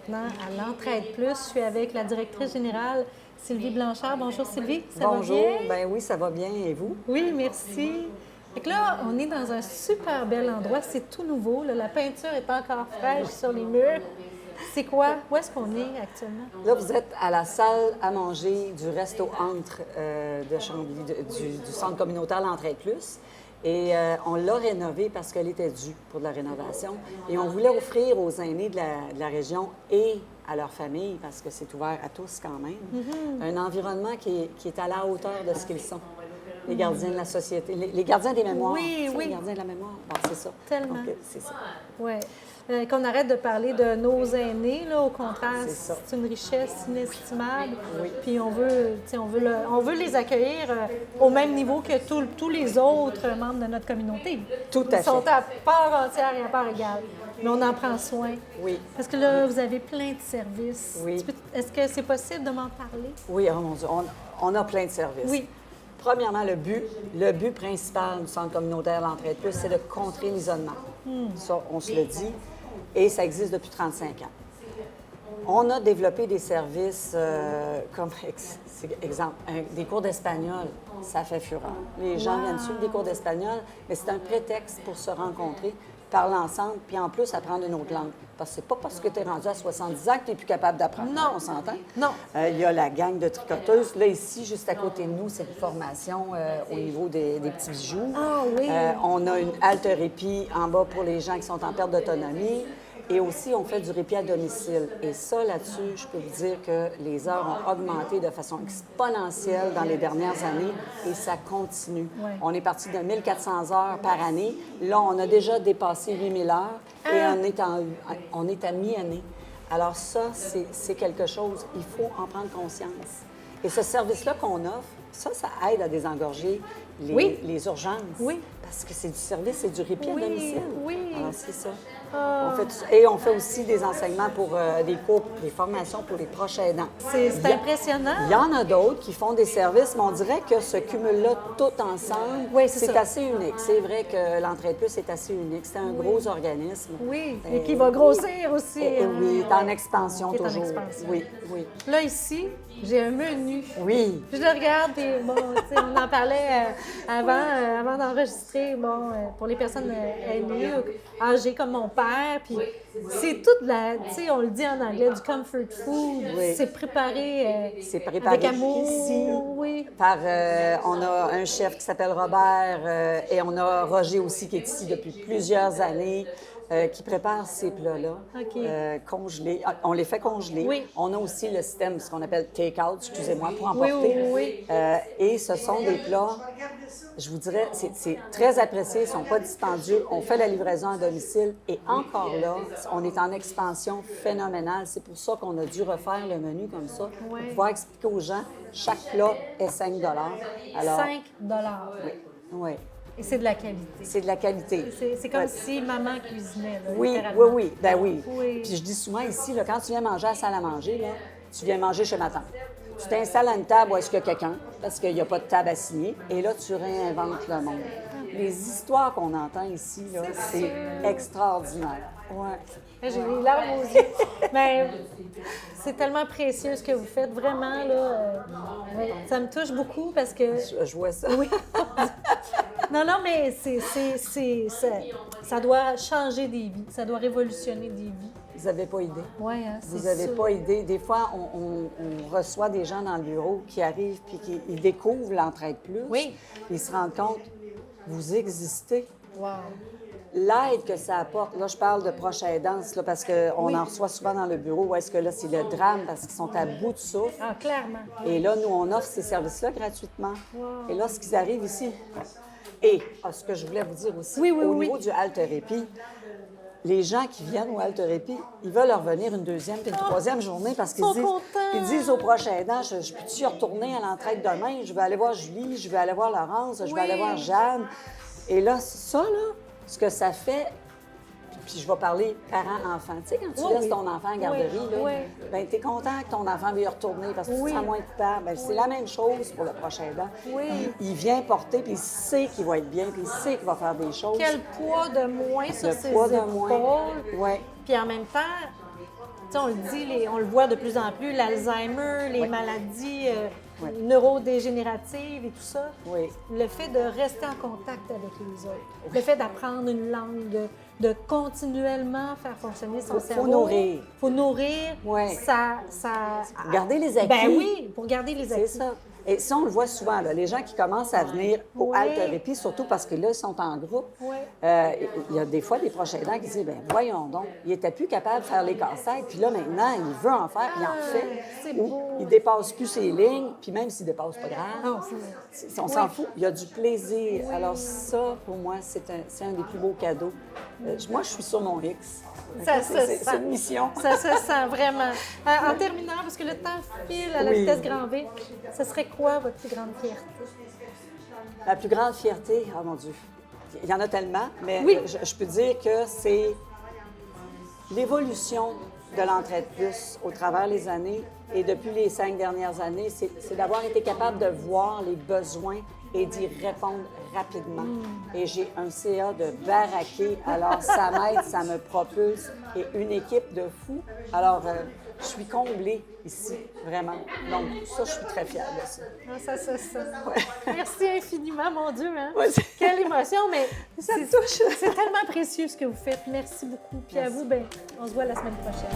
maintenant à l'Entraide Plus. Je suis avec la directrice générale, Sylvie Blanchard. Bonjour Sylvie, ça va bien? Bonjour, bien oui, ça va bien. Et vous? Oui, merci. Fait que là, on est dans un super bel endroit. C'est tout nouveau. Là. La peinture est encore fraîche sur les murs. C'est quoi? Où est-ce qu'on est actuellement? Là, vous êtes à la salle à manger du Resto Entre de Chambly, du centre communautaire L'Entraide Plus. Et on l'a rénovée parce qu'elle était due pour de la rénovation. Et on voulait offrir aux aînés de la région et à leur famille, parce que c'est ouvert à tous quand même, un environnement qui est à la hauteur de ce qu'ils sont. Les gardiens de la société, les gardiens des mémoires. Oui, oui. Les gardiens de la mémoire, bon, c'est ça. Tellement. Donc, c'est ça. Oui. Qu'on arrête de parler de nos aînés, là, au contraire, C'est ça. c'est une richesse inestimable. Oui. Puis on veut les accueillir au même niveau que tous les autres membres de notre communauté. Tout à Ils sont fait. à part entière et à part égale. Mais on en prend soin. Oui. Parce que là, vous avez plein de services. Oui. Est-ce que c'est possible de m'en parler? Oui, oh mon Dieu, on a plein de services. Oui. Premièrement, le but principal du centre communautaire L'Entraide Plus, c'est de contrer l'isolement. Ça, on se le dit, et ça existe depuis 35 ans. On a développé des services comme, exemple, des cours d'espagnol, ça fait fureur. Les gens viennent suivre des cours d'espagnol, mais c'est un prétexte pour se rencontrer, parler ensemble, puis en plus apprendre une autre langue. Parce que c'est pas parce que tu es rendu à 70 ans que tu n'es plus capable d'apprendre. Non. On s'entend? Non. Il y a la gang de tricoteuses. Là, ici, juste à côté de nous, c'est une formation au niveau des petits bijoux. Ah oui. On a une halte répit en bas pour les gens qui sont en perte d'autonomie. Et aussi, on fait du répit à domicile. Et ça, là-dessus, je peux vous dire que les heures ont augmenté de façon exponentielle dans les dernières années et ça continue. Ouais. On est parti de 1400 heures par année. Là, on a déjà dépassé 8000 heures et on est à mi-année. Alors ça, c'est quelque chose, il faut en prendre conscience. Et ce service-là qu'on offre, ça aide à désengorger les urgences. Oui. Parce que c'est du service, c'est du répit Oui, à domicile. oui. Alors, c'est ça. Ah. On fait aussi des enseignements pour des cours, des formations pour les proches aidants. C'est impressionnant. Il y en a d'autres qui font des services, mais on dirait que ce cumul-là, tout ensemble, Oui, c'est ça. assez unique. C'est vrai que l'Entraide Plus est assez unique. C'est un gros organisme. Oui, et qui va grossir aussi. Oui, est en expansion Qui est en toujours. expansion. Oui, oui. Là, ici, j'ai un menu. Oui. Je le regarde et bon, tu sais, on en parlait avant d'enregistrer, pour les personnes aînées, âgées comme mon père, puis c'est toute tu sais, on le dit en anglais, du comfort food, Oui. c'est préparé, C'est préparé avec amour, ici oui. par, on a un chef qui s'appelle Robert et on a Roger aussi qui est ici depuis plusieurs années. Qui prépare ces plats-là, OK. congelés. On les fait congeler. Oui. On a aussi le système, ce qu'on appelle take-out, excusez-moi, pour Oui, emporter. oui. Et ce sont des plats, je vous dirais, c'est très apprécié, ils ne sont pas dispendieux. On fait la livraison à domicile et encore là, on est en expansion phénoménale. C'est pour ça qu'on a dû refaire le menu comme ça, Oui. pour pouvoir expliquer aux gens, chaque plat est 5 Alors, 5 oui, Et c'est de la qualité. c'est de la qualité. C'est comme si maman cuisinait, là, Oui, littéralement. oui, oui. Ben oui. Oui. Puis je dis souvent ici, là, quand tu viens manger à la salle à manger, là, tu viens manger chez ma tante. Tu t'installes à une table où est-ce qu'il y a quelqu'un, parce qu'il n'y a pas de table à signer, et là, tu réinventes le monde. Les histoires qu'on entend ici, là, c'est extraordinaire. Ouais. J'ai les larmes aux yeux. Mais c'est tellement précieux ce que vous faites, vraiment, là. Ouais, ça me touche beaucoup parce que... Je vois ça. Oui. Non, mais ça doit changer des vies, ça doit révolutionner des vies. Vous n'avez pas idée. Oui, hein, c'est Vous n'avez sûr. pas idée. Des fois, on reçoit des gens dans le bureau qui arrivent puis qui ils découvrent l'Entraide Plus. Oui. Ils se rendent compte, vous existez. Wow. L'aide que ça apporte, là, je parle de proches aidants, là, parce qu'on en reçoit souvent dans le bureau, où est-ce que là, c'est le drame, parce qu'ils sont à bout de souffle. Ah, clairement. Et là, nous, on offre ces services-là gratuitement. Et lorsqu'ils arrivent ici, et ce que je voulais vous dire aussi, Oui, au niveau du halte répit, les gens qui viennent au halte répit, ils veulent revenir une deuxième puis une troisième journée parce qu'ils Ils sont disent, contents. ils disent aux proches aidants, je peux-tu y retourner à l'entraide demain? Je vais aller voir Julie, je vais aller voir Laurence, je vais aller voir Jeanne. Et là, ça, là, ce que ça fait, puis je vais parler parents-enfants. Tu sais, quand tu laisses ton enfant en garderie, ben, tu es content que ton enfant va y retourner parce que tu te sens moins coupable. Ben, c'est la même chose pour le prochain aidant. Il vient porter, puis il sait qu'il va être bien, puis il sait qu'il va faire des choses. Quel poids de moins sur Le ses poids de épaules. moins. Oui. Puis en même temps, sais, on le dit, on le voit de plus en plus, l'Alzheimer, les Oui. maladies Oui. neurodégénératives et tout ça. Oui. Le fait de rester en contact avec les autres, le fait d'apprendre une langue, de continuellement faire fonctionner son Faut cerveau. nourrir. Faut nourrir. Oui. Ça... Garder les acquis. Ben oui, pour garder les acquis. C'est ça. Et ça, on le voit souvent, là, les gens qui commencent à venir au Oui. haltéropie, surtout parce que là, ils sont en groupe. Oui. Il y a des fois des proches aidants qui disent, ben voyons donc, il était plus capable de faire les casse-têtes, puis là, maintenant, il veut en faire, puis il en fait. c'est Ou beau. il dépasse plus ses lignes, puis même s'il dépasse pas grave, Non, on s'en fout. Il y a du plaisir. Alors ça, pour moi, c'est un des plus beaux cadeaux. Moi, je suis sur mon X. Ça se C'est sent. une mission. Ça se sent vraiment. En terminant, parce que le temps file à la Oui. vitesse grand V, ce serait quoi votre plus grande fierté? La plus grande fierté, oh mon Dieu, il y en a tellement, mais Oui. je peux dire que c'est l'évolution de l'entraide plus au travers les années et depuis les 5 dernières années, c'est d'avoir été capable de voir les besoins et d'y répondre rapidement. Et j'ai un CA de baraqué, alors ça m'aide, ça me propulse et une équipe de fous. Alors, je suis comblée ici, vraiment. Donc, ça, je suis très fière de ça. Ah, ça se sent. Merci infiniment, mon Dieu. Hein? Ouais, c'est- Quelle émotion, mais Ça me touche. c'est tellement précieux ce que vous faites. Merci beaucoup. Puis à vous, ben, on se voit la semaine prochaine.